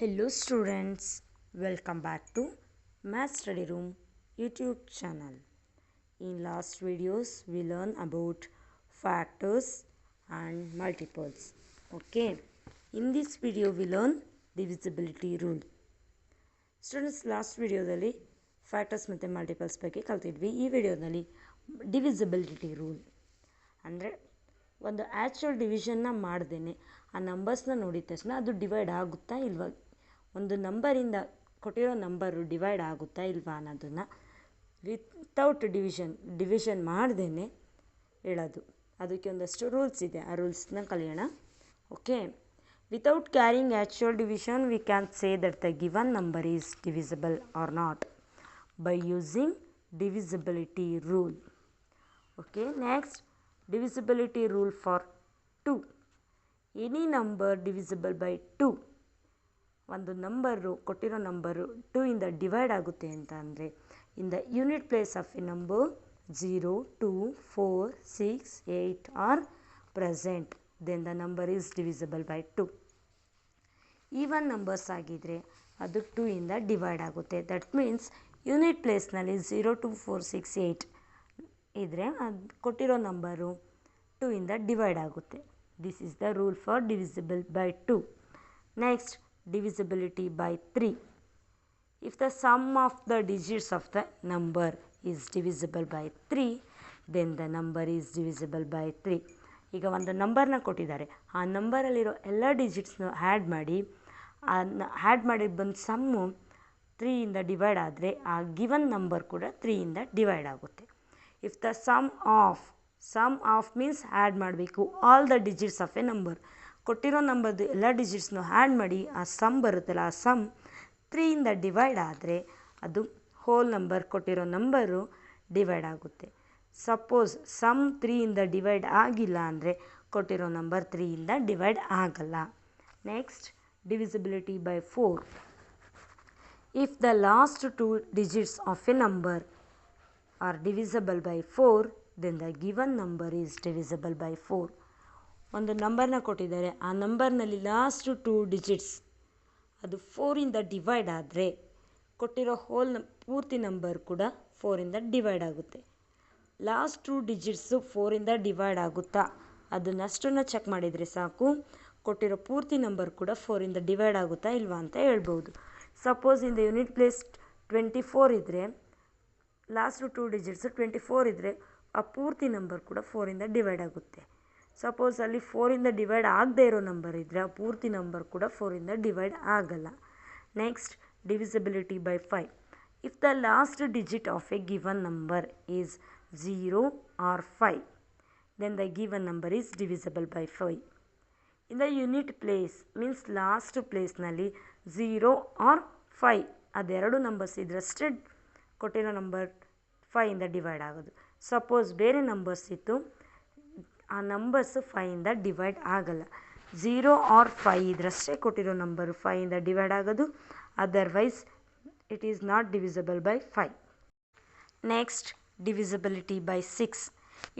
Hello students, welcome back to Math Study Room YouTube channel. In last videos we learned about factors and multiples. Okay, in this video we learn divisibility rule. Students, last ವಿಡಿಯೋದಲ್ಲಿ factors ಮತ್ತು multiples ಬಗ್ಗೆ ಕಲ್ತಿದ್ವಿ. ಈ ವಿಡಿಯೋದಲ್ಲಿ divisibility rule ಅಂದರೆ ಒಂದು actual ಡಿವಿಷನ್ನ ಮಾಡ್ದೇನೆ ಆ ನಂಬರ್ಸ್ನ ನೋಡಿದ ತಕ್ಷಣ ಅದು ಡಿವೈಡ್ ಆಗುತ್ತಾ ಇಲ್ವಾ, ಒಂದು ನಂಬರಿಂದ ಕೊಟ್ಟಿರೋ ನಂಬರು ಡಿವೈಡ್ ಆಗುತ್ತಾ ಇಲ್ವಾ ಅನ್ನೋದನ್ನು ವಿತೌಟ್ ಡಿವಿಷನ್ ಮಾಡ್ದೇ ಹೇಳೋದು. ಅದಕ್ಕೆ ಒಂದಷ್ಟು ರೂಲ್ಸ್ ಇದೆ, ಆ ರೂಲ್ಸ್ನ ಕಲಿಯೋಣ. Okay, without carrying actual division we can say that the given number is divisible or not by using divisibility rule. Okay, next, divisibility rule for 2. Any number divisible by 2, ಒಂದು number ಕೊಟ್ಟಿರೋ number 2 ಇಂದ divide ಆಗುತ್ತೆ ಅಂತ ಅಂದರೆ in the unit place of a number 0, 2, 4, 6, 8 are present, then the number is divisible by 2. Even numbers ಆಗಿದ್ದರೆ ಅದು 2 ಇಂದ divide ಆಗುತ್ತೆ. ದಟ್ ಮೀನ್ಸ್ ಯೂನಿಟ್ ಪ್ಲೇಸ್ನಲ್ಲಿ 0, 2, 4, 6, 8 ಇದ್ದರೆ ಅದು ಕೊಟ್ಟಿರೋ ನಂಬರು 2 ಇಂದ ಡಿವೈಡ್ ಆಗುತ್ತೆ. This is the rule for divisible by 2. Next, divisibility by 3. If the sum of the digits of the number is divisible by 3, then the number is divisible by 3. ಈಗ ಒಂದು ನಂಬರ್ನ ಕೊಟ್ಟಿದ್ದಾರೆ, ಆ ನಂಬರಲ್ಲಿರೋ ಎಲ್ಲ ಡಿಜಿಟ್ಸ್ನ ಆ್ಯಡ್ ಮಾಡಿ, add ಮಾಡಿದ್ದು ಬಂದು ಸಮ್ಮು 3 ಇಂದ ಡಿವೈಡ್ ಆದರೆ ಆ ಗಿವನ್ ನಂಬರ್ ಕೂಡ 3 ಇಂದ ಡಿವೈಡ್ ಆಗುತ್ತೆ. If the sum of means add ಮಾಡಬೇಕು all the digits of a number, ಕೊಟ್ಟಿರೋ ನಂಬರ್ದು ಎಲ್ಲ ಡಿಜಿಟ್ಸ್ನು ಆ್ಯಡ್ ಮಾಡಿ ಆ ಸಮ್ ಬರುತ್ತಲ್ಲ, ಆ ಸಮ್ 3 ಇಂದ ಡಿವೈಡ್ ಆದರೆ ಅದು ಹೋಲ್ ನಂಬರ್ ಕೊಟ್ಟಿರೋ ನಂಬರು ಡಿವೈಡ್ ಆಗುತ್ತೆ. ಸಪೋಸ್ ಸಮ್ 3 ಇಂದ ಡಿವೈಡ್ ಆಗಿಲ್ಲ ಅಂದರೆ ಕೊಟ್ಟಿರೋ ನಂಬರ್ 3 ಇಂದ ಡಿವೈಡ್ ಆಗಲ್ಲ. Next, divisibility by 4. If the last 2 digits of a number are divisible by 4, then the given number is divisible by 4. ಒಂದು ನಂಬರ್ನ ಕೊಟ್ಟಿದ್ದಾರೆ, ಆ ನಂಬರ್ನಲ್ಲಿ ಲಾಸ್ಟ್ 2 ಡಿಜಿಟ್ಸ್ ಅದು 4 ಇಂದ ಡಿವೈಡ್ ಆದರೆ ಕೊಟ್ಟಿರೋ ಪೂರ್ತಿ ನಂಬರ್ ಕೂಡ 4 ಇಂದ ಡಿವೈಡ್ ಆಗುತ್ತೆ. ಲಾಸ್ಟ್ 2 ಡಿಜಿಟ್ಸು 4 ಇಂದ ಡಿವೈಡ್ ಆಗುತ್ತಾ ಅದನ್ನಷ್ಟನ್ನು ಚೆಕ್ ಮಾಡಿದರೆ ಸಾಕು, ಕೊಟ್ಟಿರೋ ಪೂರ್ತಿ ನಂಬರ್ ಕೂಡ 4 ಇಂದ ಡಿವೈಡ್ ಆಗುತ್ತಾ ಇಲ್ವಾ ಅಂತ ಹೇಳ್ಬೋದು. Suppose in the unit place 24 ಇದ್ದರೆ, ಲಾಸ್ಟ್ 2 ಡಿಜಿಟ್ಸು 24 ಇದ್ದರೆ ಆ ಪೂರ್ತಿ ನಂಬರ್ ಕೂಡ 4 ಇಂದ ಡಿವೈಡ್ ಆಗುತ್ತೆ. ಸಪೋಸ್ ಅಲ್ಲಿ 4 ಇಂದ ಡಿವೈಡ್ ಆಗದೇ ಇರೋ ನಂಬರ್ ಇದ್ದರೆ ಆ ಪೂರ್ತಿ ನಂಬರ್ ಕೂಡ 4 ಇಂದ ಡಿವೈಡ್ ಆಗಲ್ಲ. Next, divisibility by 5. If the last digit of a given number is 0 or 5, then the given number is divisible by 5. In the unit place means last ಪ್ಲೇಸ್ನಲ್ಲಿ 0 ಆರ್ 5 ಅದೆರಡು ನಂಬರ್ಸ್ ಇದ್ರಷ್ಟೇ ಕೊಟ್ಟಿರೋ number 5 ಇಂದ divide ಆಗೋದು. Suppose ಬೇರೆ numbers ಇತ್ತು, ಆ numbers 5 ಇಂದ divide ಆಗಲ್ಲ. 0 ಆರ್ 5 ಇದ್ರಷ್ಟೇ ಕೊಟ್ಟಿರೋ ನಂಬರು 5 ಇಂದ ಡಿವೈಡ್ ಆಗೋದು, otherwise it is not divisible by 5. Next, divisibility by 6.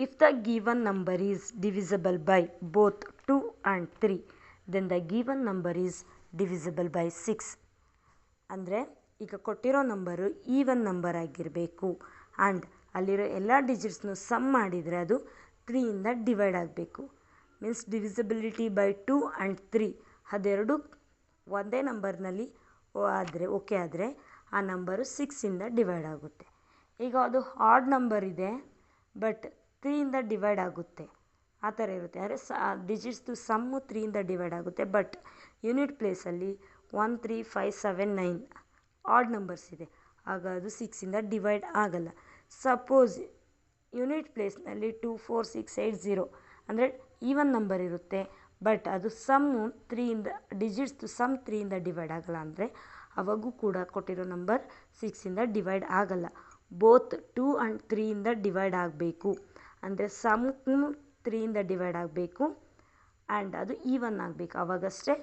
If the given number is divisible by both 2 and 3, then the given number is divisible by 6. ಅಂದರೆ ಈಗ ಕೊಟ್ಟಿರೋ ನಂಬರು ಈವನ್ ನಂಬರ್ ಆಗಿರಬೇಕು and ಅಲ್ಲಿರೋ ಎಲ್ಲ ಡಿಜಿಟ್ಸ್ನು some ಮಾಡಿದರೆ ಅದು 3 ಇಂದ ಡಿವೈಡ್ ಆಗಬೇಕು. ಮೀನ್ಸ್ divisibility by 2 and 3 ಅದೆರಡು ಒಂದೇ ನಂಬರ್ನಲ್ಲಿ ಓಕೆ ಆದರೆ ಆ ನಂಬರು 6 ಇಂದ ಡಿವೈಡ್ ಆಗುತ್ತೆ. ಈಗ ಅದು ಆಡ್ ನಂಬರ್ ಇದೆ ಬಟ್ 3 ಇಂದ ಡಿವೈಡ್ ಆಗುತ್ತೆ, ಆ ಥರ ಇರುತ್ತೆ. ಅಂದರೆ ಡಿಜಿಟ್ಸ್ದು ಸಮ್ಮು 3 ಇಂದ ಡಿವೈಡ್ ಆಗುತ್ತೆ, ಬಟ್ ಯೂನಿಟ್ ಪ್ಲೇಸಲ್ಲಿ 1, 3, 5, 7, 9 ಆಡ್ ನಂಬರ್ಸ್ ಇದೆ, ಆಗ ಅದು 6 ಇಂದ ಡಿವೈಡ್ ಆಗಲ್ಲ. ಸಪೋಸ್ ಯೂನಿಟ್ ಪ್ಲೇಸ್ನಲ್ಲಿ 2, 4, 6, 8, 0 ಅಂದರೆ ಈವನ್ ನಂಬರ್ ಇರುತ್ತೆ, ಬಟ್ ಅದು ಸಮ್ಮು 3 ಇಂದ ಡಿಜಿಟ್ಸ್ದು ಸಮ್ 3 ಇಂದ ಡಿವೈಡ್ ಆಗಲ್ಲ ಅಂದರೆ ಅವಾಗೂ ಕೂಡ ಕೊಟ್ಟಿರೋ ನಂಬರ್ 6 ಇಂದ ಡಿವೈಡ್ ಆಗಲ್ಲ. ಬೋತ್ 2 ಆ್ಯಂಡ್ 3 ಇಂದ ಡಿವೈಡ್ ಆಗಬೇಕು, ಅಂದರೆ ಸಮ್ 3 ಇಂದ ಡಿವೈಡ್ ಆಗಬೇಕು ಆ್ಯಂಡ್ ಅದು ಈವನ್ ಆಗಬೇಕು, ಆವಾಗಷ್ಟೇ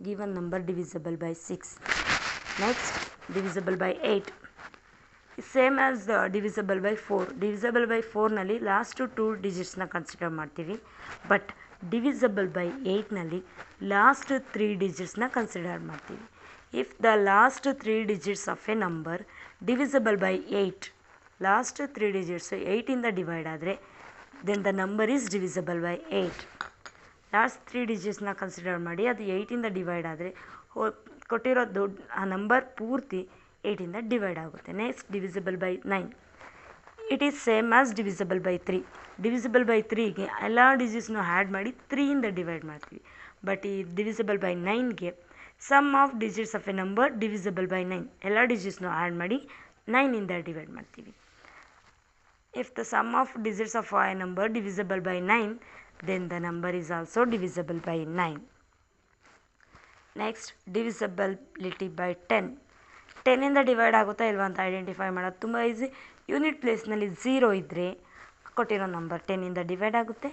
given number divisible by 6. Next, divisible by 8. Same as divisible by 4. divisible by 4ನಲ್ಲಿ ಲಾಸ್ಟ್ 2 ಡಿಜಿಟ್ಸ್ನ ಕನ್ಸಿಡರ್ ಮಾಡ್ತೀವಿ, ಬಟ್ ಡಿವಿಸಬಲ್ ಬೈ 8ನಲ್ಲಿ ಲಾಸ್ಟ್ 3 ಡಿಜಿಟ್ಸ್ನ ಕನ್ಸಿಡರ್ ಮಾಡ್ತೀವಿ. If the last 3 digits of a number divisible by 8, last 3 digits 8ಇಂದ divide ಆದರೆ then the number is divisible by 8. Last 3 ಡಿಜಿಟ್ಸ್ನ consider ಮಾಡಿ ಅದು 8ಇಂದ ಡಿವೈಡ್ ಆದರೆ ಕೊಟ್ಟಿರೋ ಆ ನಂಬರ್ ಪೂರ್ತಿ 8ಇಂದ ಡಿವೈಡ್ ಆಗುತ್ತೆ. Next divisible by 9, it is same as divisible by 3. Divisible by 3ಗೆ ಎಲ್ಲ ಡಿಜಿಟ್ಸ್ನು ಆ್ಯಡ್ ಮಾಡಿ 3ಇಂದ ಡಿವೈಡ್ ಮಾಡ್ತೀವಿ. ಬಟ್ ಈ ಡಿವಿಸಿಬಲ್ ಬೈ 9ಗೆ sum of digits of a number divisible by 9, ಎಲ್ಲ ಡಿಜಿಟ್ಸ್ನು ಆ್ಯಡ್ ಮಾಡಿ 9ಇಂದ ಡಿವೈಡ್ ಮಾಡ್ತೀವಿ. If the sum of digits of a number divisible by 9, then the number is also divisible by 9. Next, divisibility by 10. 10ಇಂದ divide ಆಗುತ್ತಾ ಇಲ್ವಾ ಅಂತ identify ಮಾಡೋದು ತುಂಬ ಈಸಿ. ಯೂನಿಟ್ ಪ್ಲೇಸ್ನಲ್ಲಿ 0 ಇದ್ದರೆ ಕೊಟ್ಟಿರೋ ನಂಬರ್ 10ಇಂದ ಡಿವೈಡ್ ಆಗುತ್ತೆ.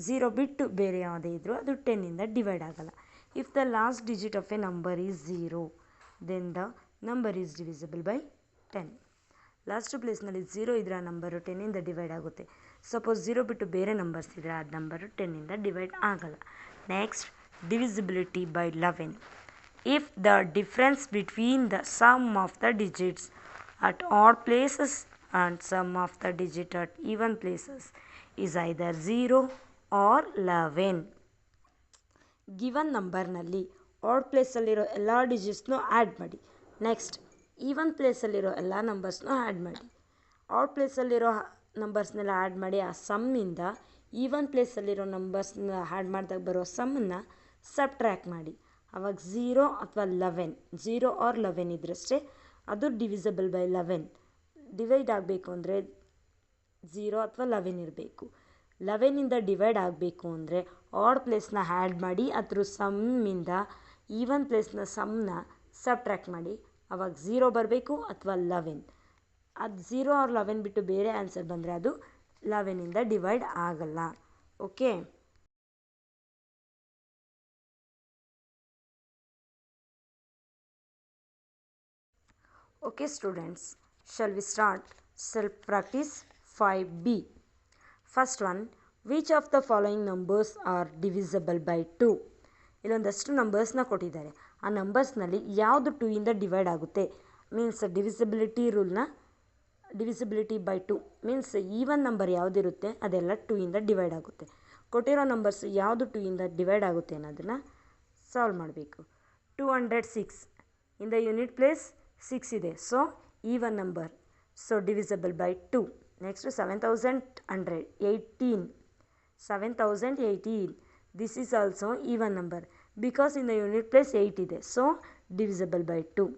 0 ಬಿಟ್ಟು ಬೇರೆ ಯಾವುದೇ ಇದ್ದರೂ ಅದು 10ಇಂದ ಡಿವೈಡ್ ಆಗಲ್ಲ. If the last digit of a number is 0, then the number is divisible by 10. Last ಪ್ಲೇಸ್ನಲ್ಲಿ 0 ಇದ್ದರೆ ಆ ನಂಬರು 10ಇಂದ ಡಿವೈಡ್ ಆಗುತ್ತೆ. ಸಪೋಸ್ 0 ಬಿಟ್ಟು ಬೇರೆ ನಂಬರ್ಸ್ ಇದ್ದರೆ ಆ ನಂಬರು 10ಇಂದ ಡಿವೈಡ್ ಆಗಲ್ಲ. Next, divisibility by 11. If the difference between the sum of the digits at odd places and sum of the digit at even places is either 0 or 11. Given ನಂಬರ್ನಲ್ಲಿ add ಪ್ಲೇಸಲ್ಲಿರೋ ಎಲ್ಲ ಡಿಜಿಟ್ಸ್ನೂ add ಮಾಡಿ. Next, even ಪ್ಲೇಸಲ್ಲಿರೋ ಎಲ್ಲ ನಂಬರ್ಸ್ನೂ add ಮಾಡಿ. Add ಪ್ಲೇಸಲ್ಲಿರೋ ನಂಬರ್ಸ್ನೆಲ್ಲ add ಮಾಡಿ ಆ ಸಮ್ಮಿಂದ even ಪ್ಲೇಸಲ್ಲಿರೋ ನಂಬರ್ಸ್ನ add ಮಾಡಿದಾಗ ಬರೋ ಸಮ್ಮನ್ನು subtract ಮಾಡಿ. ಆವಾಗ 0 ಅಥವಾ 11, 0 ಆರ್ 11 ಇದ್ರಷ್ಟೇ ಅದು ಡಿವಿಸಿಬಲ್ ಬೈ 11. ಡಿವೈಡ್ ಆಗಬೇಕು ಅಂದರೆ 0 ಅಥವಾ 11 ಇರಬೇಕು. 11ಇಂದ ಡಿವೈಡ್ ಆಗಬೇಕು ಅಂದರೆ ಆಡ್ ಪ್ಲೇಸ್ನ ಆ್ಯಡ್ ಮಾಡಿ ಅದ್ರ ಸಮ್ಮಿಂದ ಈವನ್ ಪ್ಲೇಸ್ನ ಸಮ್ನ ಸಬ್ಟ್ರ್ಯಾಕ್ಟ್ ಮಾಡಿ. ಆವಾಗ 0 ಬರಬೇಕು ಅಥವಾ 11. ಅದು 0 ಆರ್ 11 ಬಿಟ್ಟು ಬೇರೆ ಆನ್ಸರ್ ಬಂದರೆ ಅದು 11ಇಂದ ಡಿವೈಡ್ ಆಗಲ್ಲ. Okay, okay students, shall we start self practice 5B. First one, which of the following numbers are divisible by 2? ಇಲ್ಲೊಂದಷ್ಟು ನಂಬರ್ಸ್ನ ಕೊಟ್ಟಿದ್ದಾರೆ. ಆ ನಂಬರ್ಸ್ನಲ್ಲಿ ಯಾವುದು 2ಇಂದ ಡಿವೈಡ್ ಆಗುತ್ತೆ? ಮೀನ್ಸ್ ಡಿವಿಸಿಬಿಲಿಟಿ ರೂಲ್ನ divisibility by 2 means even number ಯಾವುದಿರುತ್ತೆ ಅದೆಲ್ಲ 2ಇಂದ ಡಿವೈಡ್ ಆಗುತ್ತೆ. ಕೊಟ್ಟಿರೋ ನಂಬರ್ಸ್ ಯಾವುದು 2ಇಂದ ಡಿವೈಡ್ ಆಗುತ್ತೆ ಅನ್ನೋದನ್ನು ಸಾಲ್ವ್ ಮಾಡಬೇಕು. 206 ಇನ್ ದ ಯೂನಿಟ್ ಪ್ಲೇಸ್ 6 ಇದೆ, so even number, so divisible by 2. Next 7018, 7018 this is also even number because in the unit place 8 ಇದೆ, so divisible by 2.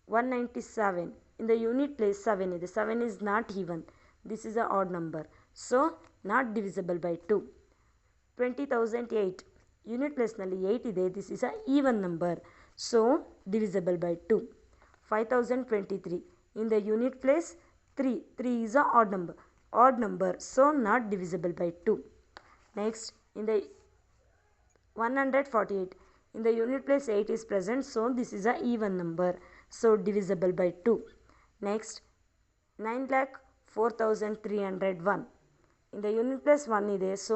197 in the unit place 7 ಇದೆ, 7 is not even, this is a odd number, so not divisible by 2. 20008 unit place ನಲ್ಲಿ 8 ಇದೆ, this is a even number, so divisible by 2. 5023 in the unit place 3 is a odd number, so not divisible by 2. Next, in the 148 in the unit place 8 is present, so this is a even number, so divisible by 2. Next, 9,04,301 in the unit place 1 ಇದೆ, so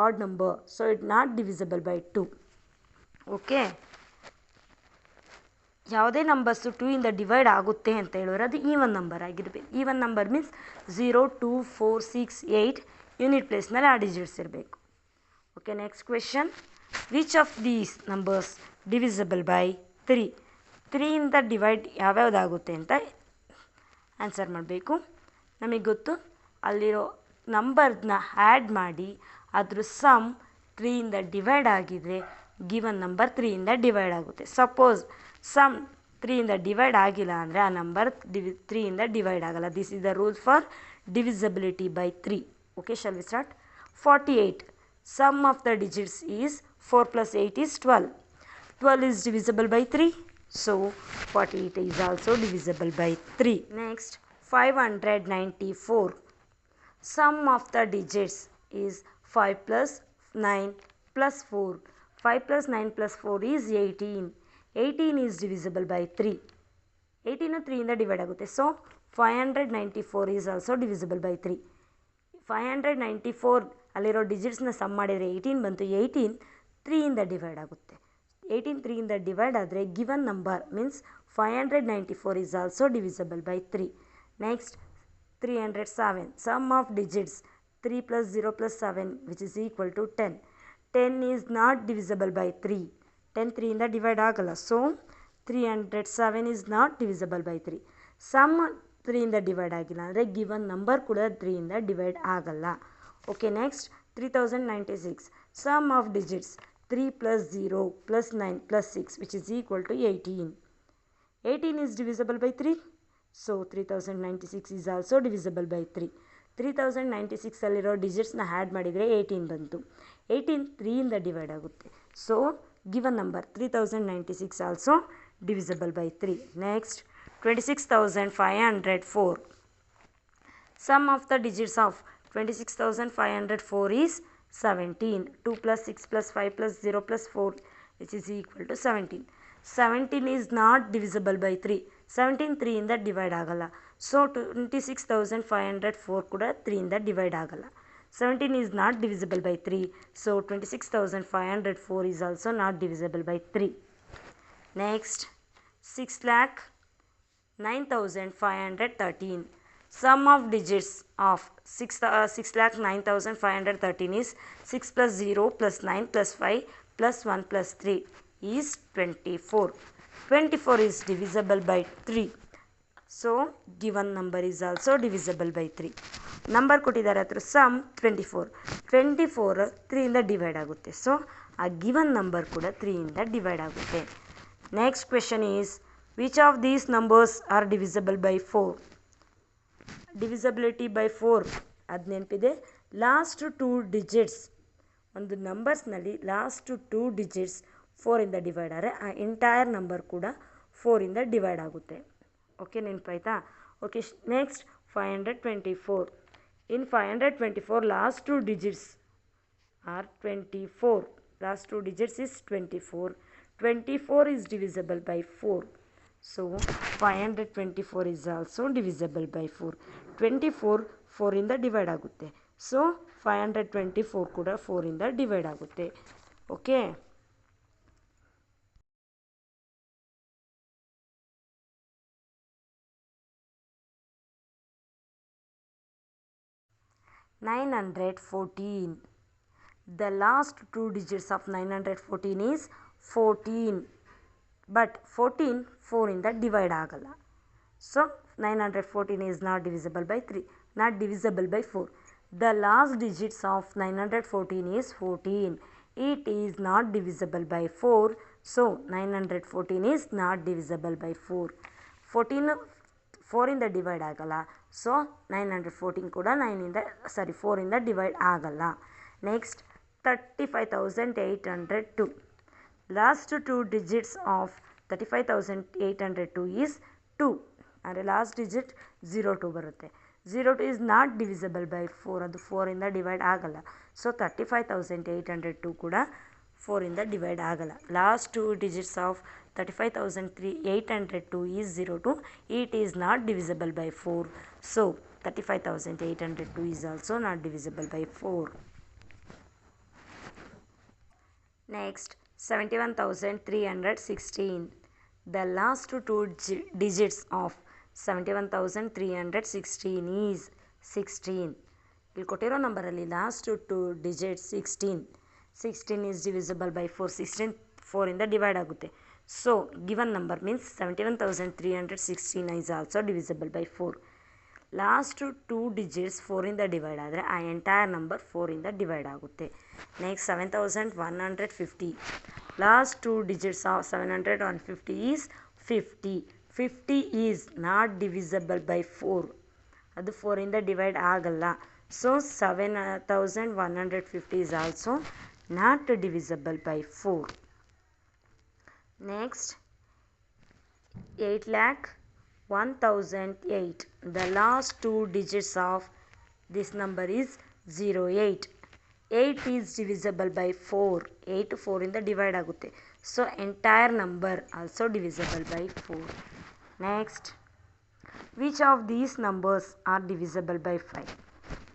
odd number, so it not divisible by 2. Okay, ಯಾವುದೇ numbers 2ಇಂದ divide ಆಗುತ್ತೆ ಅಂತ ಹೇಳಿದ್ರೆ ಅದು even number ಆಗಿರಬೇಕು. Even number means 0, 2, 4, 6, 8 unit ಪ್ಲೇಸ್ನಲ್ಲಿ ಆ ಡಿಜಿಟ್ಸ್ ಇರಬೇಕು. Okay, next question, which of these numbers divisible by 3? 3ಇಂದ ಡಿವೈಡ್ ಯಾವ್ಯಾವುದಾಗುತ್ತೆ ಅಂತ ಆನ್ಸರ್ ಮಾಡಬೇಕು. ನಮಗೆ ಗೊತ್ತು, ಅಲ್ಲಿರೋ ನಂಬರ್ನ ಆ್ಯಡ್ ಮಾಡಿ ಅದ್ರ ಸಮ್ 3ಇಂದ ಡಿವೈಡ್ ಆಗಿದರೆ ಗಿವನ್ ನಂಬರ್ 3ಇಂದ ಡಿವೈಡ್ ಆಗುತ್ತೆ. ಸಪೋಸ್ ಸಮ್ 3ಇಂದ ಡಿವೈಡ್ ಆಗಿಲ್ಲ ಅಂದರೆ ಆ ನಂಬರ್ 3ಇಂದ ಡಿವೈಡ್ ಆಗಲ್ಲ. This is the rule for divisibility by 3. Okay, shall we start? 48 sum of the digits is 4 + 8 is 12. 12 is divisible by 3. So 48 is also divisible by 3. Next, 594 sum of the digits is 5 + 9 + 4. 5 + 9 + 4 is 18. 18 is divisible by 3. 18 3ಇಂದ divide ಆಗುತ್ತೆ, so 594 is also divisible by 3. 594 ಅಲ್ಲಿರೋ ಡಿಜಿಟ್ಸ್ನ some ಮಾಡಿದರೆ 18 ಬಂತು. 18 3ಇಂದ divide ಆಗುತ್ತೆ. 18 3ಇಂದ divide ಆದರೆ given number means 594 is also divisible by 3. Next 307. Sum of digits 3 + 0 + 7 which is equal to 10. 10 is not divisible by 3. 10 3ಇಂದ ಡಿವೈಡ್ ಆಗಲ್ಲ. So 307 is not divisible by 3. Sum 3ಇಂದ ಡಿವೈಡ್ ಆಗಿಲ್ಲ ಅಂದರೆ ಗಿವನ್ ನಂಬರ್ ಕೂಡ 3ಇಂದ ಡಿವೈಡ್ ಆಗಲ್ಲ. Okay, next 3096. Sum of digits 3 + 0 + 9 + 6 which is equal to 18. 18 is divisible by 3. So 3096 is also divisible by 3. 3096ಅಲ್ಲಿರೋ ಡಿಜಿಟ್ಸ್ನ ಆ್ಯಡ್ ಮಾಡಿದರೆ 18 ಬಂತು. 18 3ಇಂದ ಡಿವೈಡ್ ಆಗುತ್ತೆ. So given number 3096 also divisible by 3. Next 26,504. Sum of the digits of 26,504 is 17. 2 + 6 + 5 + 0 + 4 which is equal to 17. 17 is not divisible by 3. 17 3ಇಂದ divide ಆಗಲ್ಲ. So 26,504 ಕೂಡ 3ಇಂದ divide ಆಗಲ್ಲ. 17 is not divisible by 3. So 26,504 is also not divisible by 3. Next 6,09,513. Sum of digits of 6,09,513 is 6 + 0 + 9 + 5 + 1 + 3 is 24. 24 is divisible by 3. So given number is also divisible by 3. Number ಕೊಟ್ಟಿದ್ದಾರೆ ಹತ್ರ sum 24. 24 3ಇಂದ divide ಆಗುತ್ತೆ. So ಆ given number ಕೂಡ 3ಇಂದ divide ಆಗುತ್ತೆ. Next question is which of these numbers are divisible by 4? Divisibility by 4 ಅದು ನೆನಪಿದೆ. ಲಾಸ್ಟ್ 2 ಡಿಜಿಟ್ಸ್ ಒಂದು ನಂಬರ್ಸ್ನಲ್ಲಿ ಲಾಸ್ಟ್ 2 ಡಿಜಿಟ್ಸ್ 4ಇಂದ ಡಿವೈಡ್ ಆದರೆ ಆ ಎಂಟೈರ್ ನಂಬರ್ ಕೂಡ 4ಇಂದ ಡಿವೈಡ್ ಆಗುತ್ತೆ. ಓಕೆ, ನೆನಪಾಯ್ತಾ? Okay, next 524. In 524 last 2 digits are 24. Last 2 digits is 24. 24 is divisible by 4. So 524 is also divisible by 4. 24 4ಇಂದ divide ಆಗುತ್ತೆ. ಸೊ 524 ಕೂಡ 4ಇಂದ ಡಿವೈಡ್ ಆಗುತ್ತೆ. Okay, $914. The last 2 digits of 914 is 14. But 14 4ಇಂದ divide ಆಗಲ್ಲ. So 914 is not divisible by 3. Not divisible by 4. The last digits of 914 is 14. It is not divisible by 4. So 914 is not divisible by 4. 14 4ಇಂದ divide ಆಗಲ್ಲ. So 914 ಕೂಡ 4ಇಂದ divide ಆಗಲ್ಲ. Next 35,802. Last 2 digits of 35,802 is 2. ಅಂದರೆ last digit 02 ಬರುತ್ತೆ. 02 is not divisible by 4. ಅದು 4ಇಂದ divide ಆಗಲ್ಲ. So 35,802 ಕೂಡ 4ಇಂದ ಡಿವೈಡ್ ಆಗಲ್ಲ. Last 2 digits of 35,802 is 02. It is not divisible by 4. So 35,802 is also not divisible by 4. Next 71,316. The last 2 digits of 71,316 is 16. ಇಲ್ಲಿ ಕೊಟ್ಟಿರೋ ನಂಬರಲ್ಲಿ last 2 digits 16. 16 is divisible by 4. 16 4ಇಂದ ಡಿವೈಡ್ ಆಗುತ್ತೆ. So given number means 71,316 is also divisible by 4. Last 2 digits 4ಇಂದ divide ಆದರೆ ಆ entire number 4ಇಂದ divide ಆಗುತ್ತೆ. Next 7,150. Last 2 digits of 750 is 50. 50 is not divisible by 4. ಅದು 4ಇಂದ ಡಿವೈಡ್ ಆಗಲ್ಲ. So 7,150 is also not divisible by 4. Next 8,01,008. The last 2 digits of this number is 08. 8 is divisible by 4. 8 4ಇಂದ divide ಆಗುತ್ತೆ. So entire number also divisible by 4. Next, which of these numbers are divisible by 5?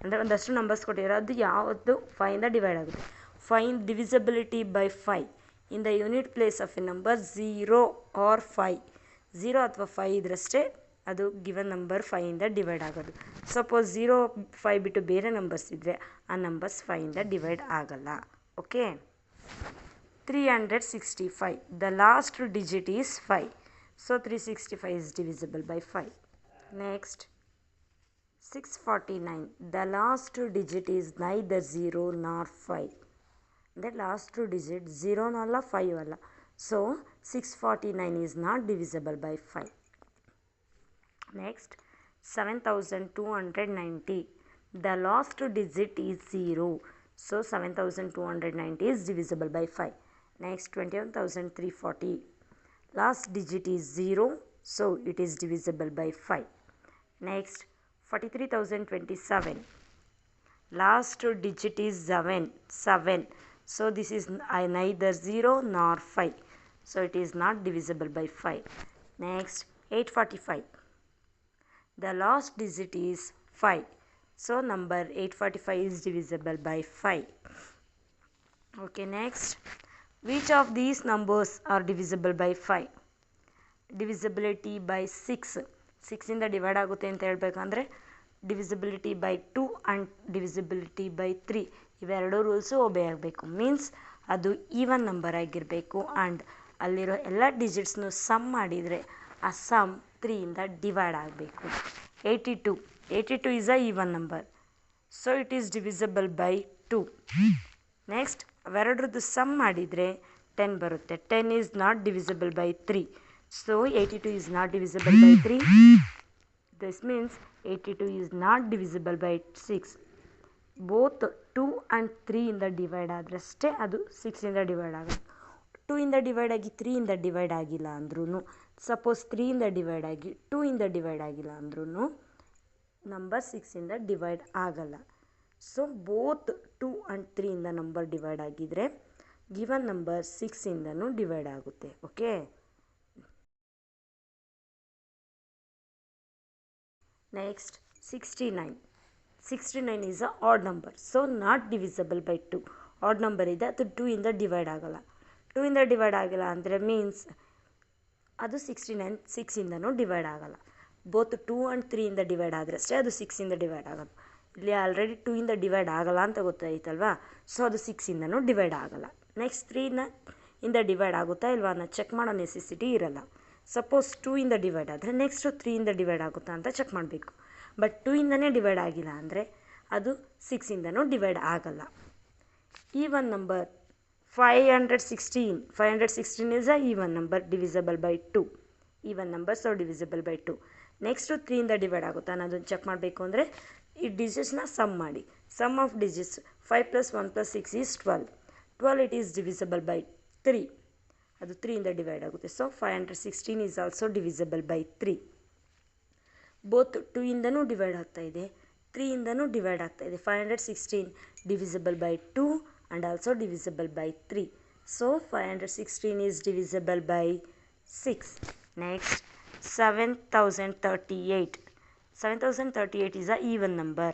ಅಂದರೆ ಒಂದಷ್ಟು numbers ಕೊಟ್ಟಿದ್ದಾರೆ, ಅದು ಯಾವುದು 5ಇಂದ divide ಆಗುತ್ತೆ. Fine divisibility by 5 in the unit place of a number 0 or 5. 0 ಅಥವಾ 5 ಇದ್ರಷ್ಟೇ ಅದು ಗಿವನ್ ನಂಬರ್ 5ಇಂದ ಡಿವೈಡ್ ಆಗೋದು. ಸಪೋಸ್ 0 5 ಬಿಟ್ಟು ಬೇರೆ ನಂಬರ್ಸ್ ಇದ್ದರೆ ಆ ನಂಬರ್ಸ್ 5ಇಂದ ಡಿವೈಡ್ ಆಗಲ್ಲ. Okay. 365, the last digit is 5, so 365 is divisible by 5. Next, 649, the last digit is neither 0 nor 5. The last two digits 0 nalla 5 alla, so 649 is not divisible by 5. Next, 7290, the last digit is 0, so 7290 is divisible by 5. Next, 21,340, last digit is 0, so it is divisible by 5. Next, 43,027, last digit is 7, so this is neither 0 nor 5, so it is not divisible by 5. Next, 845, the last digit is 5, so number 845 is divisible by 5. Okay, next, which of these numbers are divisible by 5? Divisibility by 6. 6ಇಂದ divide ಆಗುತ್ತೆ ಅಂತ ಹೇಳಬೇಕಂದ್ರೆ divisibility by 2 and divisibility by 3 ಇವೆರಡೂ rules ಒಬೇ ಆಗಬೇಕು. Means ಅದು even number ಆಗಿರಬೇಕು and ಅಲ್ಲಿರೋ ಎಲ್ಲ ಡಿಜಿಟ್ಸ್ನು some ಮಾಡಿದರೆ ಆ ಸಮ್ 3ಇಂದ ಡಿವೈಡ್ ಆಗಬೇಕು. 82 is a even number, so it is divisible by 2. Next, ಅವೆರಡ್ರದ್ದು ಸಮ್ ಮಾಡಿದರೆ 10 ಬರುತ್ತೆ. 10 is not divisible by 3, so 82 is not divisible by 3. This means 82 is not divisible by 6. Both 2 and 3 ಇಂದ divide ಆದ್ರಷ್ಟೇ ಅದು 6ಇಂದ divide ಆಗೋದು. 2 ಇಂದ divide ಆಗಿ 3 ಇಂದ divide ಆಗಿಲ್ಲ ಅಂದ್ರೂ, ಸಪೋಸ್ 3 ಇಂದ ಡಿವೈಡ್ ಆಗಿ 2 ಇಂದ ಡಿವೈಡ್ ಆಗಿಲ್ಲ ಅಂದ್ರೂ ನಂಬರ್ 6ಇಂದ ಡಿವೈಡ್ ಆಗಲ್ಲ. ಸೊ ಬೋತ್ 2 ಆ್ಯಂಡ್ 3 ಇಂದ ನಂಬರ್ ಡಿವೈಡ್ ಆಗಿದ್ರೆ ಗಿವನ್ ನಂಬರ್ 6ಇಂದನೂ ಡಿವೈಡ್ ಆಗುತ್ತೆ. Okay. Next, 69. 69 is a odd number, so not divisible by 2. Odd number ಇದೆ, ಅದು 2 ಇಂದ ಡಿವೈಡ್ ಆಗಲ್ಲ. 2 ಇಂದ ಡಿವೈಡ್ ಆಗಿಲ್ಲ ಅಂದರೆ ಮೀನ್ಸ್ ಅದು 69 6ಇಂದನೂ ಡಿವೈಡ್ ಆಗಲ್ಲ. ಬೋತ್ 2 ಆ್ಯಂಡ್ 3 ಇಂದ ಡಿವೈಡ್ ಆದ್ರಷ್ಟೇ ಅದು 6ಇಂದ ಡಿವೈಡ್ ಆಗೋದು. ಇಲ್ಲಿ ಆಲ್ರೆಡಿ 2 ಇಂದ ಡಿವೈಡ್ ಆಗಲ್ಲ ಅಂತ ಗೊತ್ತಾಯ್ತಲ್ವಾ, ಸೊ ಅದು 6ಇಂದನೂ ಡಿವೈಡ್ ಆಗಲ್ಲ. ನೆಕ್ಸ್ಟ್, 3 ಇಂದ ಡಿವೈಡ್ ಆಗುತ್ತಾ ಇಲ್ವಾ ಅನ್ನೋ ಚೆಕ್ ಮಾಡೋ ನೆಸೆಸಿಟಿ ಇರಲ್ಲ. ಸಪೋಸ್ 2 ಇಂದ ಡಿವೈಡ್ ಆದರೆ ನೆಕ್ಸ್ಟು 3 ಇಂದ ಡಿವೈಡ್ ಆಗುತ್ತಾ ಅಂತ ಚೆಕ್ ಮಾಡಬೇಕು. ಬಟ್ 2 ಇಂದನೇ ಡಿವೈಡ್ ಆಗಿಲ್ಲ ಅಂದರೆ ಅದು 6ಇಂದನೂ ಡಿವೈಡ್ ಆಗಲ್ಲ. Even number 516 is a even number divisible by 2. Even numbers are divisible by 2. Next 3 ಇಂದ ಡಿವೈಡ್ ಆಗುತ್ತಾ ಅನ್ನೋದನ್ನು ಚೆಕ್ ಮಾಡಬೇಕು ಅಂದರೆ ಈ ಡಿಜಿಟ್ಸ್ನ ಸಮ್ ಮಾಡಿ. Sum of digits 5 + 1 + 6 is 12. 12 it is divisible by 3. ಅದು 3 ಇಂದ ಡಿವೈಡ್ ಆಗುತ್ತೆ. So 516 is also divisible by 3. Both 2 ಇಂದನೂ ಡಿವೈಡ್ ಆಗ್ತಾ ಇದೆ, 3 ಇಂದನೂ ಡಿವೈಡ್ ಆಗ್ತಾ ಇದೆ. 516 divisible by 2 and also divisible by 3. So 516 is divisible by 6. Next, 7038. 7038 is a even number.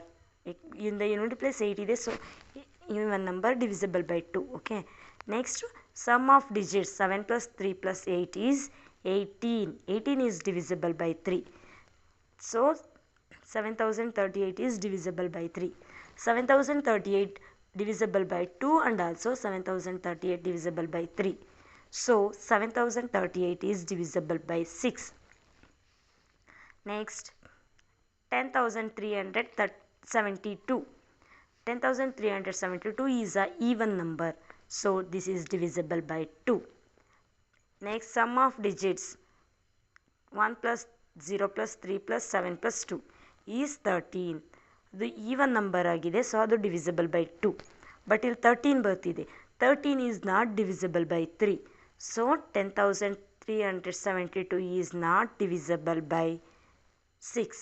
In the unit place 8 ಇದೆ, so even number divisible by 2. Okay. Next, sum of digits 7 + 3 + 8 is 18. 18 is divisible by 3. So 7038 is divisible by 3. 7038 divisible by 2 and also 7038 divisible by 3. So 7038 is divisible by 6. Next, 10,372. 10,372 is a even number, so this is divisible by 2. Next, sum of digits 1 + 0 + 3 + 7 + 2 is 13. ಅದು even number ಆಗಿದೆ, so ಅದು divisible by 2. But ಇಲ್ಲಿ 13 ಬರ್ತಿದೆ. 13 is not divisible by 3. So 10,372 is not divisible by 6.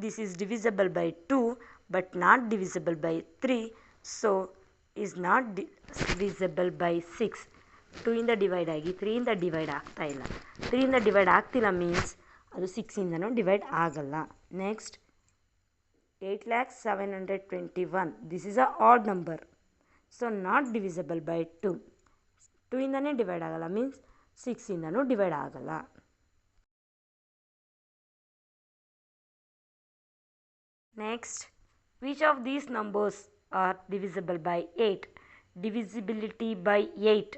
This is divisible by 2 but not divisible by 3, so is not divisible by 6. 2 ಇಂದ divide ಆಗಿ 3 ಇಂದ divide ಆಗ್ತಾ ಇಲ್ಲ. 3 ಇಂದ ಡಿವೈಡ್ ಆಗ್ತಿಲ್ಲ ಮೀನ್ಸ್ ಅದು 6ಇಂದನೂ ಡಿವೈಡ್ ಆಗಲ್ಲ. Next 8,721, this is a odd number, so not divisible by 2. 2ಇಂದನೇ ಡಿವೈಡ್ ಆಗಲ್ಲ, ಮೀನ್ಸ್ 6ಇಂದನೂ ಡಿವೈಡ್ ಆಗಲ್ಲ. Next, which of these numbers are divisible by 8? Divisibility by 8,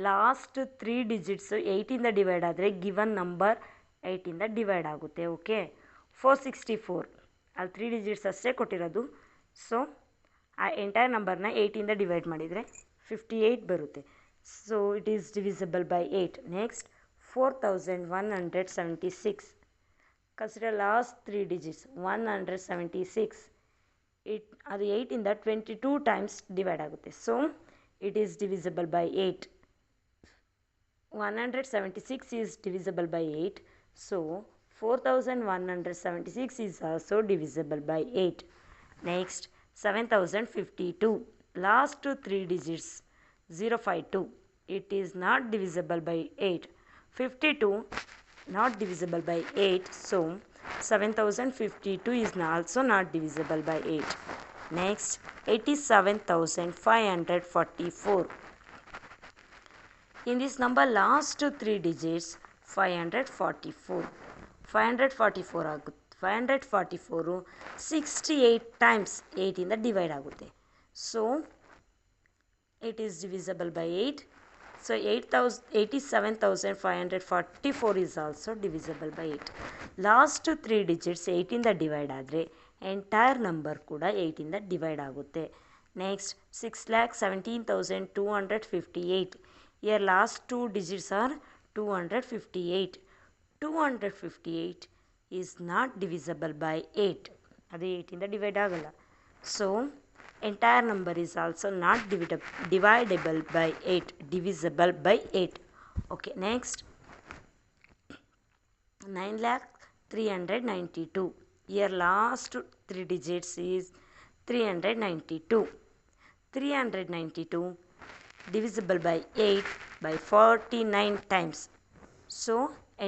last 3 digits 8ಇಂದ ಡಿವೈಡ್ ಆದರೆ ಗಿವನ್ ನಂಬರ್ 8ಇಂದ ಡಿವೈಡ್ ಆಗುತ್ತೆ. ಓಕೆ, 464 ಅಲ್ಲಿ 3 ಡಿಜಿಟ್ಸ್ ಅಷ್ಟೇ ಕೊಟ್ಟಿರೋದು. ಸೊ ಆ ಎಂಟೈರ್ ನಂಬರ್ನ 8ಇಂದ ಡಿವೈಡ್ ಮಾಡಿದರೆ 58 ಬರುತ್ತೆ. So it is divisible by 8. Next 4176, consider last 3 digits 176. ಅದು 8ಇಂದ 22 ಟೈಮ್ಸ್ ಡಿವೈಡ್ ಆಗುತ್ತೆ. So it is divisible by 8. 176 is divisible by 8. So 4176 is also divisible by 8. Next, 7052. Last 3 digits 052. It is not divisible by 8. 52 not divisible by 8. So 7052 is also not divisible by 8. Next, 87,544. In this number last 3 digits 544. 544 ಆಗುತ್ತೆ. 544 68 times 8ಇಂದ divide ಆಗುತ್ತೆ. So it is divisible by 8. So 87,544 is also divisible by 8. Last 3 digits 8ಇಂದ divide ಆದರೆ entire number ಕೂಡ 8ಇಂದ divide ಆಗುತ್ತೆ. Next 6,17,258. Here last 2 digits are 258. 258 is not divisible by 8. ಅದು 8ಇಂದ ಡಿವೈಡ್ ಆಗಲ್ಲ. So entire number is also not dividable by 8. Divisible by 8. Okay, next 9,392. Here last 3 digits is 392. 392 divisible by 8 by 49 times. So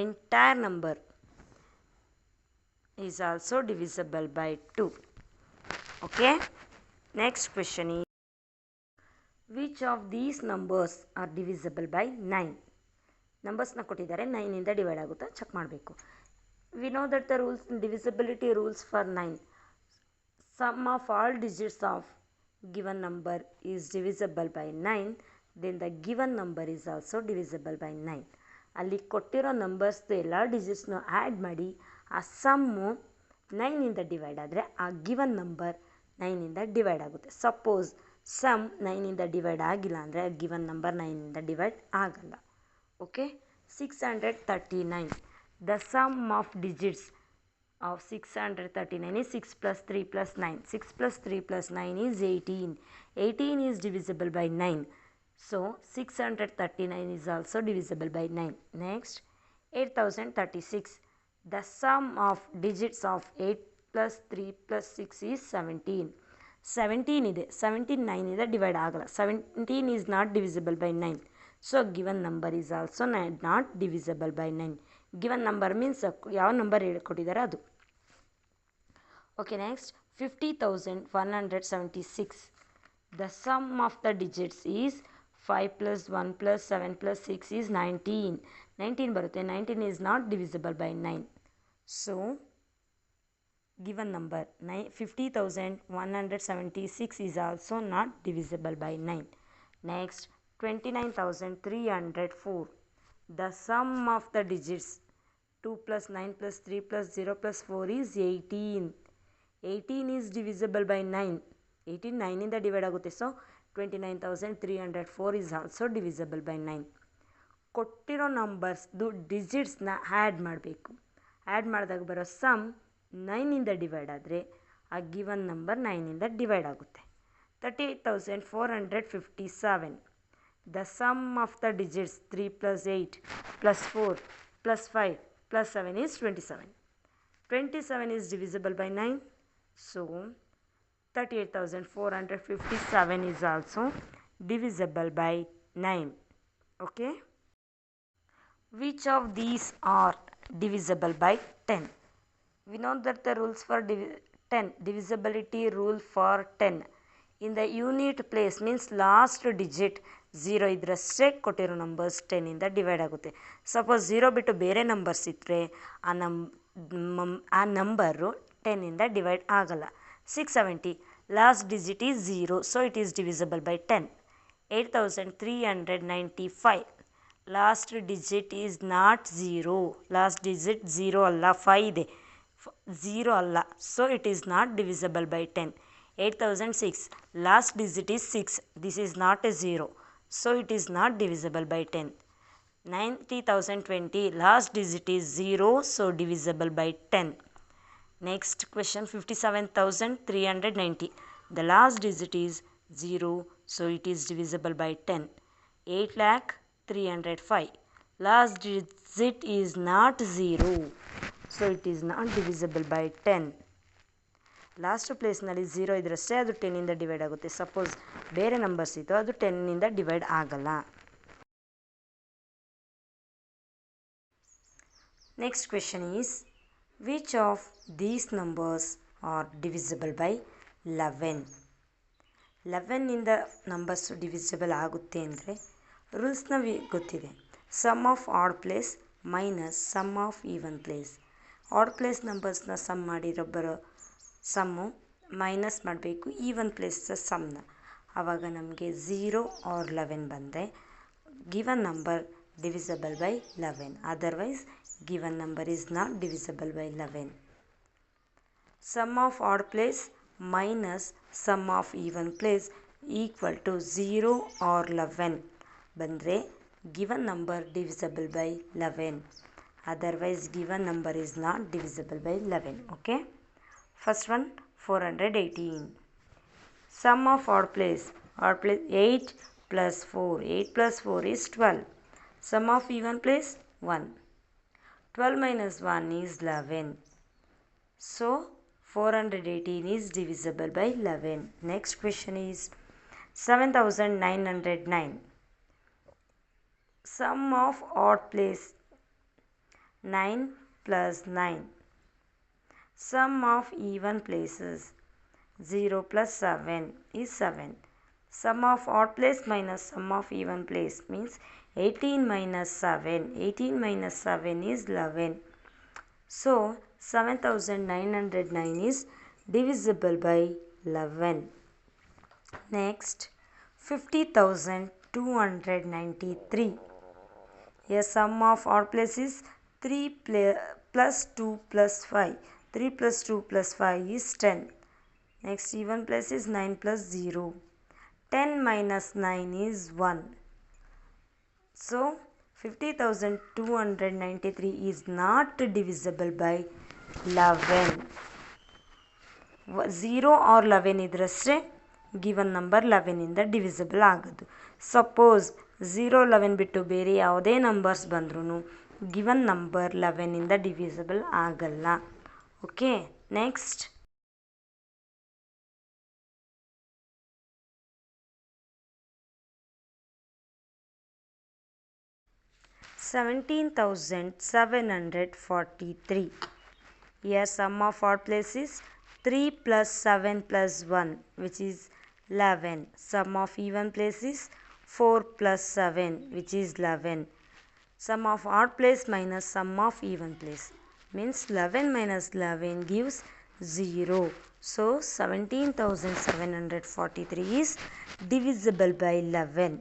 entire number is also divisible by 2. Okay, next question is, which of these numbers are divisible by 9? ನಂಬರ್ಸ್ನ ಕೊಟ್ಟಿದ್ದಾರೆ, 9ಇಂದ divide ಆಗುತ್ತಾ check ಮಾಡಬೇಕು. We know that the rules, divisibility rules for 9. Sum of all digits of given number is divisible by 9, then the given number is also divisible by 9. ಅಲ್ಲಿ ಕೊಟ್ಟಿರೋ ನಂಬರ್ಸ್ದು ಎಲ್ಲ ಡಿಜಿಟ್ಸ್ನು add ಮಾಡಿ ಆ sum 9ಇಂದ divide ಆದರೆ ಆ ಗಿವನ್ ನಂಬರ್ 9ಇಂದ divide ಆಗುತ್ತೆ. ಸಪೋಸ್ ಸಮ್ 9ಇಂದ ಡಿವೈಡ್ ಆಗಿಲ್ಲ ಅಂದರೆ ಆ ಗಿವನ್ ನಂಬರ್ 9ಇಂದ ಡಿವೈಡ್ ಆಗಲ್ಲ. Okay, 639. The sum of digits of 639 is 6 plus 3 plus 9. 6 plus 3 plus 9 is 18. 18 is divisible by 9. So 639 is also divisible by 9. Next, 8036. The sum of digits of 8 plus 3 plus 6 is 17. 17 ಇದೆ, 17 9 divide ಆಗಲ್ಲ. 17 is not divisible by 9. So given number is also not divisible by 9. Given number means ಯಾವ number ಹೇಳ್ಕೊಟ್ಟಿದ್ದಾರೆ ಅದು. Okay, next 50,176. The sum of the digits is 5 plus 1 plus 7 plus 6 is 19. 19 ಬರುತ್ತೆ. 19 is not divisible by 9. So given number 50,176 is also not divisible by 9. Next, 29,304. The sum of the digits 2 plus 9 plus 3 plus 0 plus 4 is 18. 18 is divisible by 9. 18 9ಇಂದ divide ಆಗುತ್ತೆ. So 29,304 is also divisible by 9. ಕೊಟ್ಟಿರೋ ನಂಬರ್ಸ್ದು ಡಿಜಿಟ್ಸ್ನ add ಮಾಡಬೇಕು. Add ಮಾಡಿದಾಗ ಬರೋ some 9ಇಂದ divide ಆದರೆ ಆ given number 9ಇಂದ ಡಿವೈಡ್ ಆಗುತ್ತೆ. 38,457. The sum of the digits 3 plus 8 plus 4 plus 5 plus 7 is 27. 27 is divisible by 9. So 38,457 is also divisible by 9. Okay. Which of these are divisible by 10. We know that the rules for 10, divisibility rule for 10. In the unit place means last digit 0 ಇದ್ರಷ್ಟೇ ಕೊಟ್ಟಿರೋ numbers 10 ಇಂದ divide ಆಗುತ್ತೆ. Suppose 0 ಬಿಟ್ಟು ಬೇರೆ numbers ಇದ್ದರೆ ಆ number 10 ಇಂದ divide ಆಗಲ್ಲ. 670 last digit is 0 so it is divisible by 10. 8395 last digit is not 0. Last digit 0 ಅಲ್ಲ 5 ಇದೆ, 0 ಅಲ್ಲ, so it is not divisible by 10. 8006 last digit is 6, this is not a 0, so it is not divisible by 10. 90020 last digit is 0, so divisible by 10. Next question 57390 the last digit is 0, so it is divisible by 10. 8,305 last digit is not 0, so it is not divisible by 10. Last ಪ್ಲೇಸ್ನಲ್ಲಿ 0 ಇದ್ರಷ್ಟೇ ಅದು 10 ಇಂದ divide ಆಗುತ್ತೆ. Suppose ಬೇರೆ numbers ಇತ್ತು ಅದು 10 ಇಂದ divide ಆಗಲ್ಲ. Next question is which of these numbers are divisible by 11. 11 numbers divisible ಆಗುತ್ತೆ ಅಂದರೆ ರೂಲ್ಸ್ನ ಗೊತ್ತಿದೆ. Sum of odd place minus sum of even place. Odd place ನಂಬರ್ಸ್ನ ಸಮ್ ಮಾಡಿರೋ ಬರೋ ಸಮ್ಮು ಮೈನಸ್ ಮಾಡಬೇಕು ಈವನ್ ಪ್ಲೇಸ್ ಸಮ್ನ. ಆವಾಗ ನಮಗೆ 0 ಆರ್ 11 ಬಂದರೆ given number divisible by 11, otherwise given number is not divisible by 11. Sum of odd place minus sum of even place equal to 0 or 11 ಬಂದರೆ given number divisible by 11, otherwise given number is not divisible by 11. Okay, first one 418. Sum of odd place 8 plus 4, 8 plus 4 is 12. Sum of even place 1. 12 minus 1 is 11. So 418 is divisible by 11. Next question is 7909. Sum of odd place 9 plus 9. Sum of even places 0 plus 7 is 7. Sum of odd place minus sum of even place means 18 minus 7. 18 minus 7 is 11. So 7909 is divisible by 11. Next 50,293. Here sum of odd place is 3 plus 2 plus 5. 3 plus 2 plus 5 is 10. Next even place is 9 plus 0. 10 minus 9 is 1. So 50,293 is not divisible by 11. 0 or 11 ಇದ್ರಷ್ಟೇ given number 11 ಇಂದ divisible ಆಗೋದು. Suppose 0 11 ಬಿಟ್ಟು ಬೇರೆ ಯಾವುದೇ numbers ಬಂದ್ರೂ given number 11 ಇಂದ divisible ಆಗಲ್ಲ. Okay, next 17,743. Here sum of odd place is 3 plus 7 plus 1 which is 11. Sum of even place is 4 plus 7 which is 11. Sum of odd place minus sum of even place means 11 minus 11 gives 0. So 17,743 is divisible by 11.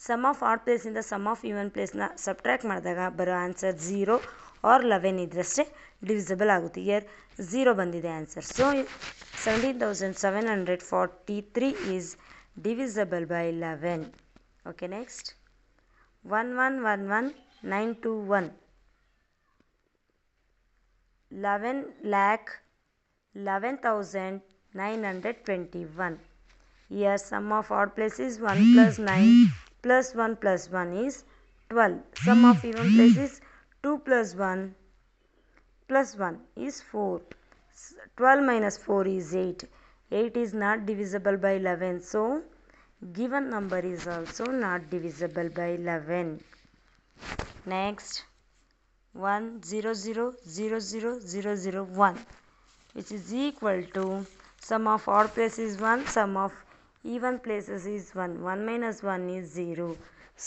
Sum of odd place ಇಂದ sum of even placeನ subtract ಮಾಡಿದಾಗ ಬರೋ answer 0 or 11 ಇದ್ರಷ್ಟೇ divisible ಆಗುತ್ತೆ. Year 0 ಬಂದಿದೆ answer. So 17,743 is divisible by 11. Okay, next 11,11,921. 11,11,921. Here sum of odd place is 1 plus 9 plus 1 plus 1 is 12. Sum of even place is 2 plus 1 plus 1 is 4. 12 minus 4 is 8. 8 is not divisible by 11. So given number is also not divisible by 11. Next 100000001, which is equal to sum of odd places is 1, sum of even places is 1. 1 minus 1 is 0.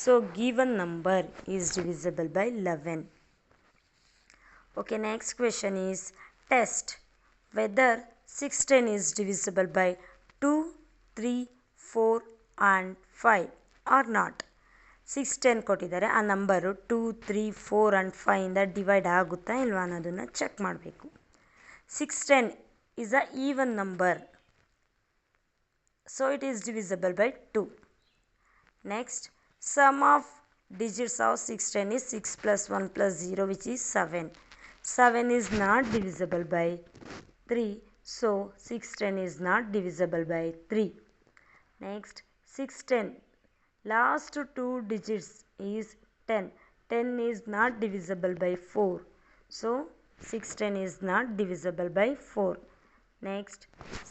So given number is divisible by 11. Okay, next question is test whether 16 is divisible by 2, 3, 4 and 5 or not. 610 ಕೊಟ್ಟಿದ್ದಾರೆ, ಆ number 2, 3, 4 and 5ಇಂದ divide ಆಗುತ್ತಾ ಇಲ್ವಾ ಅನ್ನೋದನ್ನು check ಮಾಡಬೇಕು. 610 is a even number, so it is divisible by 2. Next, sum of digits of 610 is 6 plus 1 plus 0, which is 7. 7 is not divisible by 3, so 610 is not divisible by 3. Next, 610 last 2 digits is 10. 10 is not divisible by 4, so 610 is not divisible by 4. Next,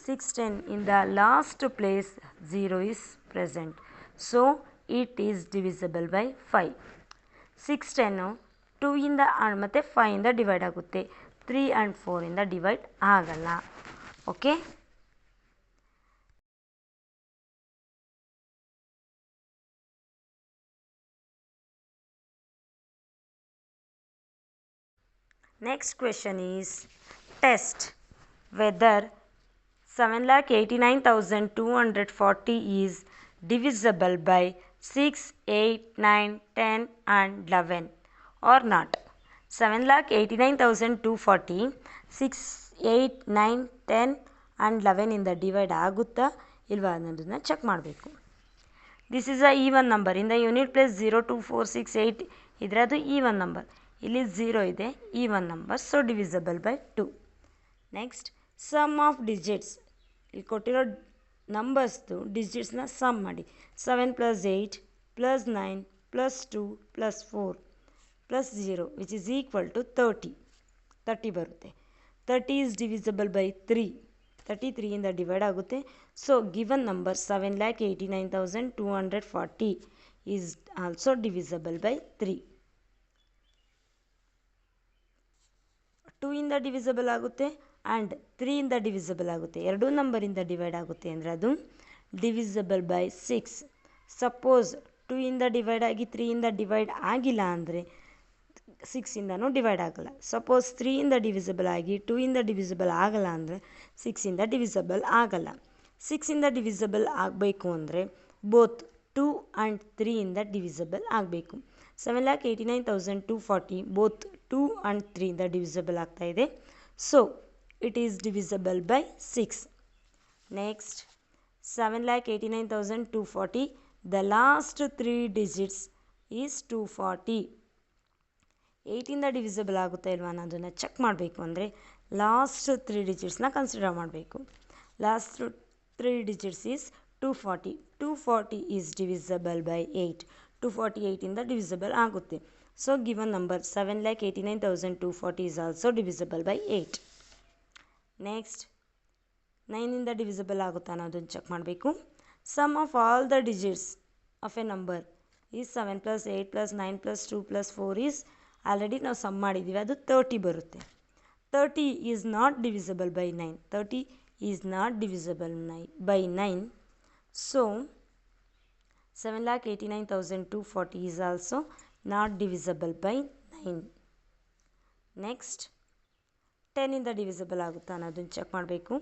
610 in the last place 0 is present, so it is divisible by 5. 610 2 ಇಂದ ಮತ್ತು 5 ಇಂದ divide ಆಗುತ್ತೆ, 3 and 4 ಇಂದ divide ಆಗಲ್ಲ. Okay, next question is test whether 7,89,240 is divisible by 6, 8, 9, 10 and 11 or not. 7,89,240 6, 8, 9, 10 and 11 ಇಂದ divide ಆಗುತ್ತಾ ಇಲ್ವಾ ಅನ್ನೋದನ್ನು ಚೆಕ್ ಮಾಡಬೇಕು. This is a even number. In the unit place 0, 2, 4, 6, 8 ಇದ್ರೆ ಅದು ಈವನ್ ನಂಬರ್. ಇಲ್ಲಿ 0 ಇದೆ, even number, so divisible by 2. Next, sum of digits. ಇಲ್ಲಿ ಕೊಟ್ಟಿರೋ ನಂಬರ್ಸ್ದು ಡಿಜಿಟ್ಸ್ನ ಸಮ್ ಮಾಡಿ. 7 plus 8 plus 9 plus 2 plus 4 plus 0, which is equal to 30 ಬರುತ್ತೆ. 30 ಈಸ್ ಡಿವಿಸಿಬಲ್ ಬೈ 3. 33 ಇಂದ ಡಿವೈಡ್ ಆಗುತ್ತೆ, so given number 7,89,240 is also divisible by 3. 2 ಇಂದ ಡಿವಿಸಿಬಲ್ ಆಗುತ್ತೆ ಆ್ಯಂಡ್ 3 ಇಂದ ಡಿವಿಸಿಬಲ್ ಆಗುತ್ತೆ. ಎರಡೂ ನಂಬರಿಂದ ಡಿವೈಡ್ ಆಗುತ್ತೆ ಅಂದರೆ ಅದು ಡಿವಿಸಿಬಲ್ ಬೈ 6. ಸಪೋಸ್ 2 ಇಂದ ಡಿವೈಡ್ ಆಗಿ 3 ಇಂದ ಡಿವೈಡ್ ಆಗಿಲ್ಲ ಅಂದರೆ 6 ಇಂದನೂ ಡಿವೈಡ್ ಆಗಲ್ಲ. ಸಪೋಸ್ 3 ಇಂದ ಡಿವಿಸಿಬಲ್ ಆಗಿ 2 ಇಂದ ಡಿವಿಸಿಬಲ್ ಆಗಲ್ಲ ಅಂದರೆ 6 ಇಂದ ಡಿವಿಸಿಬಲ್ ಆಗಲ್ಲ. 6 ಇಂದ ಡಿವಿಸಿಬಲ್ ಆಗಬೇಕು ಅಂದರೆ ಬೋತ್ 2 ಆ್ಯಂಡ್ 3 ಇಂದ ಡಿವಿಸಿಬಲ್ ಆಗಬೇಕು. 7,89,240 ಬೋತ್ 2 ಆ್ಯಂಡ್ 3 ಇಂದ ಡಿವಿಸಿಬಲ್ ಆಗ್ತಾ ಇದೆ, so it is divisible by 6. Next, 7,89,240 the last 3 digits is 240. 8 ಇಂದ ಡಿವಿಸಿಬಲ್ ಆಗುತ್ತಾ ಇಲ್ವಾ ಅನ್ನೋದನ್ನು ಚೆಕ್ ಮಾಡಬೇಕು ಅಂದರೆ ಲಾಸ್ಟ್ 3 ಡಿಜಿಟ್ಸ್ನ ಕನ್ಸಿಡರ್ ಮಾಡಬೇಕು. Last 3 digits is 240. 240 is divisible by 8. 248 ಇಂದ ಡಿವಿಸಿಬಲ್ ಆಗುತ್ತೆ, so given number 7,89,240 is also divisible by 8. Next, 9 ಇಂದ ಡಿವಿಸಿಬಲ್ ಆಗುತ್ತಾ ಅನ್ನೋದನ್ನು ಚೆಕ್ ಮಾಡಬೇಕು. Sum of all the digits of a number is 7 plus 8 plus 9 plus 2 plus 4 is already ನಾವು sum ಮಾಡಿದ್ದೀವಿ, ಅದು 30 ಬರುತ್ತೆ. 30 is not divisible by 9. 30 is not divisible by 9, so 7,89,240 is also not divisible by 9. Next, 10 ಇಂದ divisible ಆಗುತ್ತಾ ಅನ್ನೋದನ್ನು check ಮಾಡಬೇಕು.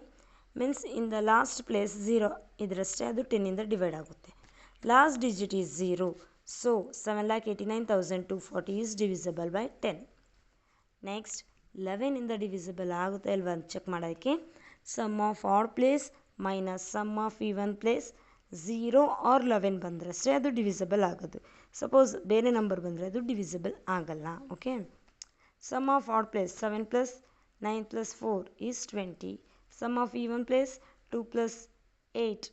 Means in the last place 0 ಇದರಷ್ಟೇ, ಅದು 10 ಇಂದ ಡಿವೈಡ್ ಆಗುತ್ತೆ. Last digit is 0, so 7,89,240 is divisible by 10. Next, 11 ಇಂದ divisible ಆಗುತ್ತೆ ಇಲ್ವಾ ಅಂತ ಚೆಕ್ ಮಾಡೋಕ್ಕೆ sum of odd place minus sum of even place 0 or 11 ಬಂದರಷ್ಟೇ ಅದು ಡಿವಿಸಿಬಲ್ ಆಗೋದು. ಸಪೋಸ್ ಬೇರೆ ನಂಬರ್ ಬಂದರೆ ಅದು ಡಿವಿಸಿಬಲ್ ಆಗಲ್ಲ. Okay, sum of odd place 7 plus 9 plus 4 is 20. Sum of even place 2 plus 8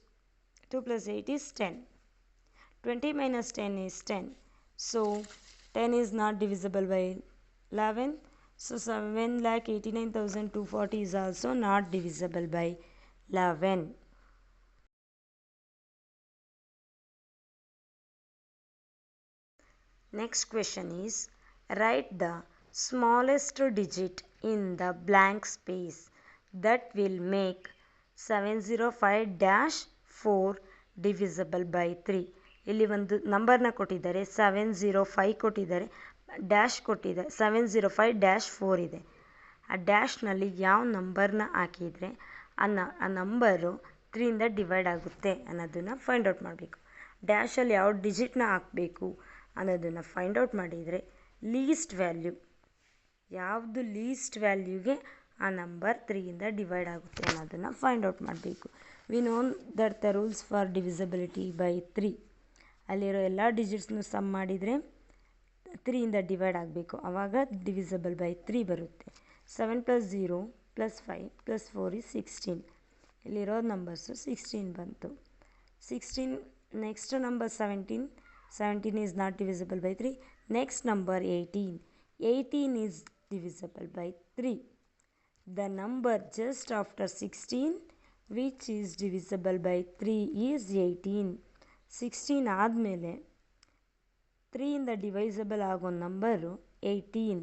is 10. 20 minus 10 is 10. So 10 is not divisible by 11. So 7,89,240 is also not divisible by 11. Next question is write the smallest digit in the blank space that will make 705-4 divisible by 3. ಇಲ್ಲಿ ಒಂದು ನಂಬರ್ನ ಕೊಟ್ಟಿದ್ದಾರೆ, 705 ಕೊಟ್ಟಿದ್ದಾರೆ, dash ಕೊಟ್ಟಿದ್ದಾರೆ, 705-4 ಇದೆ. ಆ ಡ್ಯಾಶ್ನಲ್ಲಿ ಯಾವ ನಂಬರ್ನ ಹಾಕಿದರೆ ಆ ನಂಬರು 3ಇಂದ ಡಿವೈಡ್ ಆಗುತ್ತೆ ಅನ್ನೋದನ್ನು ಫೈಂಡ್ ಔಟ್ ಮಾಡಬೇಕು. ಡ್ಯಾಶಲ್ಲಿ ಯಾವ ಡಿಜಿಟ್ನ ಹಾಕಬೇಕು ಅನ್ನೋದನ್ನು ಫೈಂಡ್ ಔಟ್ ಮಾಡಿದರೆ ಲೀಸ್ಟ್ ವ್ಯಾಲ್ಯೂ ಯಾವುದು ಲೀಸ್ಟ್ ವ್ಯಾಲ್ಯೂಗೆ ಆ ನಂಬರ್ 3ಇಂದ ಡಿವೈಡ್ ಆಗುತ್ತೆ ಅನ್ನೋದನ್ನು ಫೈಂಡ್ ಔಟ್ ಮಾಡಬೇಕು. We known that the rules for divisibility by 3. ಅಲ್ಲಿರೋ ಎಲ್ಲ ಡಿಜಿಟ್ಸ್ನು ಸಮ್ ಮಾಡಿದರೆ 3ಇಂದ ಡಿವೈಡ್ ಆಗಬೇಕು, ಆವಾಗ ಡಿವಿಸಿಬಲ್ ಬೈ 3 ಬರುತ್ತೆ. 7 + 0 + 5 + 4 is 16. ಇಲ್ಲಿರೋ ನಂಬರ್ಸು 16 ಬಂತು. 16 next number 17 is not divisible by 3. Next number 18 is divisible by 3. The number just after 16 which is divisible by 3 is 18. 16 ಆದಮೇಲೆ 3ಇಂದ divisible ಆಗೋ ನಂಬರು 18.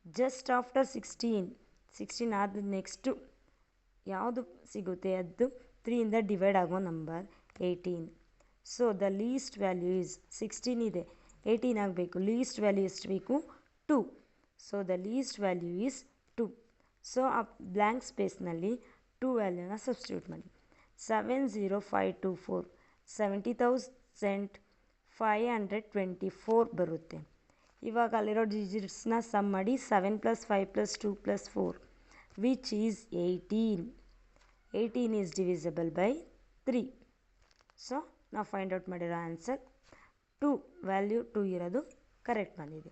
ಜಸ್ಟ್ ಆಫ್ಟರ್ 16 ಆದ ನೆಕ್ಸ್ಟು ಯಾವುದು ಸಿಗುತ್ತೆ ಅದು 3ಇಂದ ಡಿವೈಡ್ ಆಗೋ number 18. So the least value is 16 ಇದೆ, 18 ಆಗಬೇಕು. List value ಎಷ್ಟು ಬೇಕು? 2. So the least value is 2. So ಆ ಬ್ಲ್ಯಾಂಕ್ ಸ್ಪೇಸ್ನಲ್ಲಿ 2 ವ್ಯಾಲ್ಯೂನ ಸಬ್ಸ್ಟಿಟ್ಯೂಟ್ ಮಾಡಿ. 70524 70,524 ಬರುತ್ತೆ. ಇವಾಗ ಅಲ್ಲಿರೋ ಡಿಜಿಟ್ಸ್ನ ಸಮ್ ಮಾಡಿ 7 + 5 + 2 + 4 which is 18. 18 is divisible by 3. So ನಾವು ಫೈಂಡ್ ಔಟ್ ಮಾಡಿರೋ ಆನ್ಸರ್ 2 ವ್ಯಾಲ್ಯೂ 2 ಇರೋದು ಕರೆಕ್ಟ್ ಬಂದಿದೆ.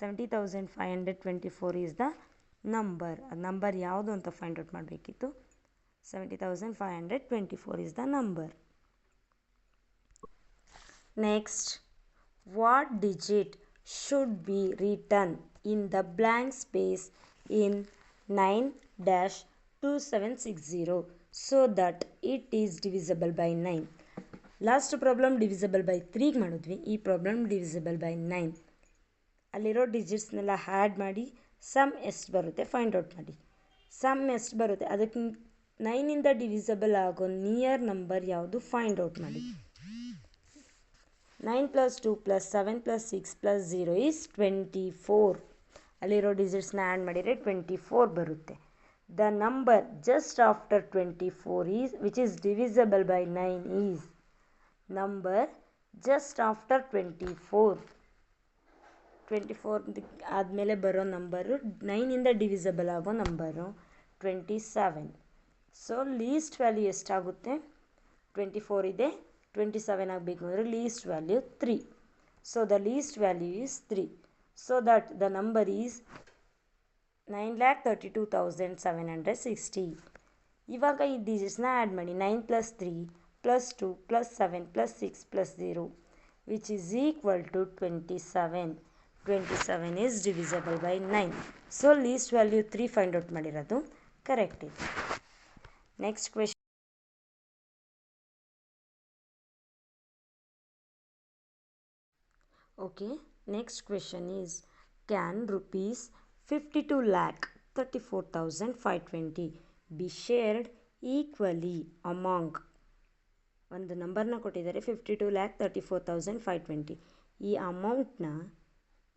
70,524 ಈಸ್ ದ ನಂಬರ್. ಅದು ನಂಬರ್ ಯಾವುದು ಅಂತ ಫೈಂಡ್ ಔಟ್ ಮಾಡಬೇಕಿತ್ತು. 70,524 is the number. Next, what digit should be written in the blank space in 9-2760 so that it is divisible by 9. Last problem divisible by 3 ಮಾಡಿದ್ವಿ, ಈ problem divisible by 9. ಅಲ್ಲಿರೋ ಡಿಜಿಟ್ಸ್ನೆಲ್ಲ add ಮಾಡಿ some ಎಷ್ಟು ಬರುತ್ತೆ find out ಮಾಡಿ. Some ಎಷ್ಟು ಬರುತ್ತೆ ಅದಕ್ಕೆ 9ಇಂದ ಡಿವಿಸಿಬಲ್ ಆಗೋ ನಿಯರ್ ನಂಬರ್ ಯಾವುದು ಫೈಂಡ್ ಔಟ್ ಮಾಡಿ. 9 + 2 + 7 + 6 + 0 is 24. ಅಲ್ಲಿರೋ ಡಿಜಿಟ್ಸ್ನ ಆ್ಯಡ್ ಮಾಡಿದರೆ 24 ಬರುತ್ತೆ. The number just after 24 is which is divisible by 9 is number just after 24 ಆದಮೇಲೆ ಬರೋ ನಂಬರು 9ಇಂದ ಡಿವಿಸಿಬಲ್ ಆಗೋ ನಂಬರು 27. ಸೊ ಲೀಸ್ಟ್ ವ್ಯಾಲ್ಯೂ ಎಷ್ಟಾಗುತ್ತೆ? 24 ಇದೆ, 27 ಆಗಬೇಕು ಅಂದರೆ least value 3. So the least value is 3. So that the number is 9,32,760. ಇವಾಗ ಈ ಡಿಜಿಟ್ಸ್ನ ಆ್ಯಡ್ ಮಾಡಿ. 9 + 3 + 2 + 7 + 6 + 0 which is equal to 27. 27 is divisible by 9. So least value 3 find out ಮಾಡಿರೋದು ಕರೆಕ್ಟ್ ಇದೆ. Next question. Okay, next question is, can rupees 52,34,520 be shared equally among? ಒಂದು ನಂಬರ್ನ ಕೊಟ್ಟಿದ್ದಾರೆ, 52,34,520. ಈ ಅಮೌಂಟ್ನ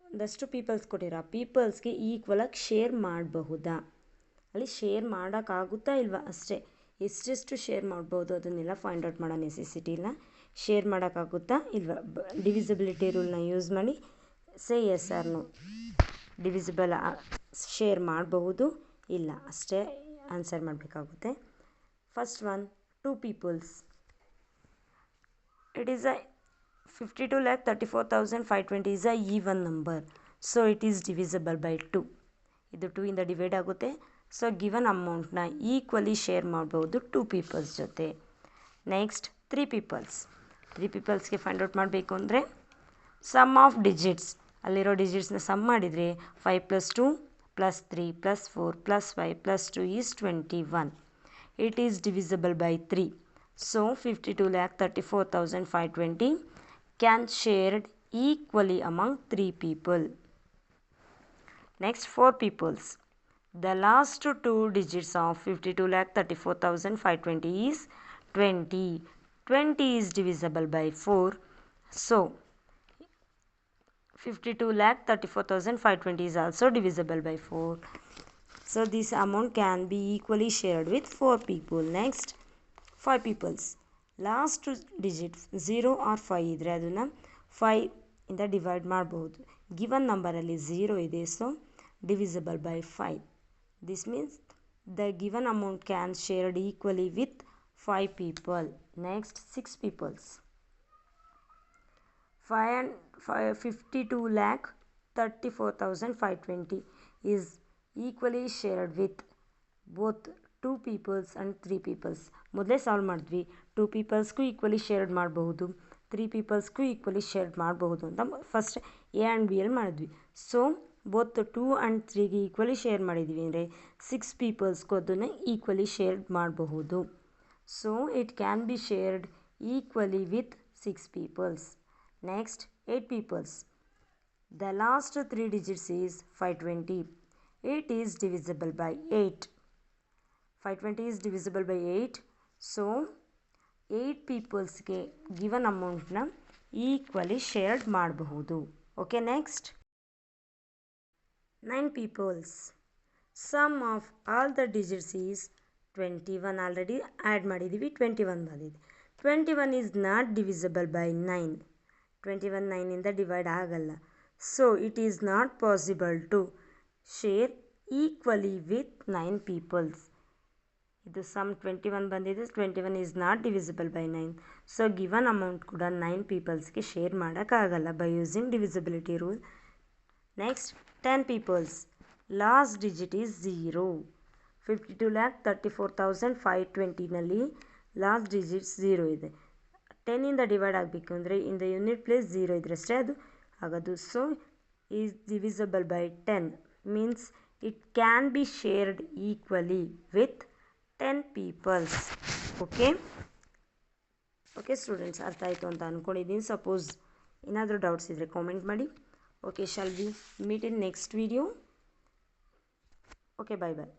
ಒಂದಷ್ಟು ಪೀಪಲ್ಸ್ ಕೊಟ್ಟಿರೋ ಆ ಪೀಪಲ್ಸ್ಗೆ ಈಕ್ವಲಾಗಿ ಶೇರ್ ಮಾಡಬಹುದಾ? ಅಲ್ಲಿ ಶೇರ್ ಮಾಡೋಕ್ಕಾಗುತ್ತಾ ಇಲ್ವಾ ಅಷ್ಟೇ. ಎಷ್ಟೆಷ್ಟು ಶೇರ್ ಮಾಡ್ಬೋದು ಅದನ್ನೆಲ್ಲ ಫೈಂಡ್ ಔಟ್ ಮಾಡೋ ನೆಸೆಸಿಟಿ ಇಲ್ಲ. ಶೇರ್ ಮಾಡೋಕ್ಕಾಗುತ್ತಾ ಇಲ್ವಾ? ಡಿವಿಸಿಬಿಲಿಟಿ ರೂಲ್ನ ಯೂಸ್ ಮಾಡಿ say yes or no. Divisible share ಮಾಡಬಹುದು ಇಲ್ಲ ಅಷ್ಟೇ ಆನ್ಸರ್ ಮಾಡಬೇಕಾಗುತ್ತೆ. First one, 2 peoples. It is a 52,34,520 is a even number, so it is divisible by 2. ಇದು 2ಇಂದ ಡಿವೈಡ್ ಆಗುತ್ತೆ. ಸೊ ಗಿವನ್ ಅಮೌಂಟ್ನ ಈಕ್ವಲಿ ಶೇರ್ ಮಾಡ್ಬೋದು 2 ಪೀಪಲ್ಸ್ ಜೊತೆ. Next, 3 peoples. 3 ಪೀಪಲ್ಸ್ಗೆ ಫೈಂಡ್ ಔಟ್ ಮಾಡಬೇಕು ಅಂದರೆ ಸಮ್ ಆಫ್ ಡಿಜಿಟ್ಸ್, ಅಲ್ಲಿರೋ ಡಿಜಿಟ್ಸ್ನ ಸಮ್ ಮಾಡಿದರೆ 5 + 2 + 3 + 4 + 5 + 2 is 21. It is divisible by 3. So 52,34,520 can shared equally among 3 people. Next, 4 peoples. The last two digits of 52,34,520 is 20. 20 is divisible by 4. So 52,34,520 is also divisible by 4. So this amount can be equally shared with 4 people. Next, 5 peoples. Last digit 0 or 5 ಇದ್ರೆ ಅದನ್ನು 5 ಇಂದ divide ಮಾಡಬಹುದು. Given ನಂಬರಲ್ಲಿ 0 ಇದೆ, so divisible by 5. This means the given amount can shared equally with 5 people. Next, 6 peoples. 52,34,520 is equally shared with both 2 peoples and 3 peoples. ಮೊದಲೇ solve ಮಾಡಿದ್ವಿ, 2 ಪೀಪಲ್ಸ್ಗೂ equally shared ಮಾಡಬಹುದು, 3 ಪೀಪಲ್ಸ್ಗೂ equally shared ಮಾಡಬಹುದು ಅಂತ ಫಸ್ಟ್ ಎ ಆ್ಯಂಡ್ ಬಿ ಅಲ್ಲಿ ಮಾಡಿದ್ವಿ. So both 2 and 3ಗೆ equally share ಮಾಡಿದ್ವಿ ಅಂದರೆ 6 ಪೀಪಲ್ಸ್ಗೂ ಅದನ್ನು ಈಕ್ವಲಿ ಶೇರ್ಡ್ ಮಾಡಬಹುದು. So it can be shared equally with 6 peoples. Next, 8 peoples. The last 3 digits is 520. 8 is divisible by 8. 520 is divisible by 8. So 8 peoplesಗೆ given amountನ equally shared ಮಾಡಬಹುದು. Okay, next. 9 peoples. Sum of all the digits is 21. Already add ಮಾಡಿದ್ದೀವಿ, 21 ಬಂದಿದೆ. 21 is not divisible by 9. 21 9 ಇಂದ divide ಆಗಲ್ಲ. So it is not possible to share equally with 9 peoples. ಇದು sum 21 ಬಂದಿದೆ, 21 is not divisible by 9. So given amount ಕೂಡ 9 ಪೀಪಲ್ಸ್ಗೆ share ಮಾಡೋಕ್ಕಾಗಲ್ಲ by using divisibility rule. Next, 10 peoples. Last digit is 0. 52,34,520ನಲ್ಲಿ last digits 0 ಇದೆ. 10 ಇಂದ divide ಆಗಬೇಕು ಅಂದರೆ ಇನ್ ದ ಯೂನಿಟ್ ಪ್ಲೇಸ್ 0 ಇದ್ರಷ್ಟೇ ಅದು ಆಗೋದು. So is divisible by 10 means it can be shared equally with 10 peoples. Okay students, ಅರ್ಥ ಆಯಿತು ಅಂತ ಅಂದ್ಕೊಂಡಿದ್ದೀನಿ. ಸಪೋಸ್ ಏನಾದರೂ ಡೌಟ್ಸ್ ಇದ್ದರೆ ಕಾಮೆಂಟ್ ಮಾಡಿ. Okay, shall we meet in next video. Okay, bye bye.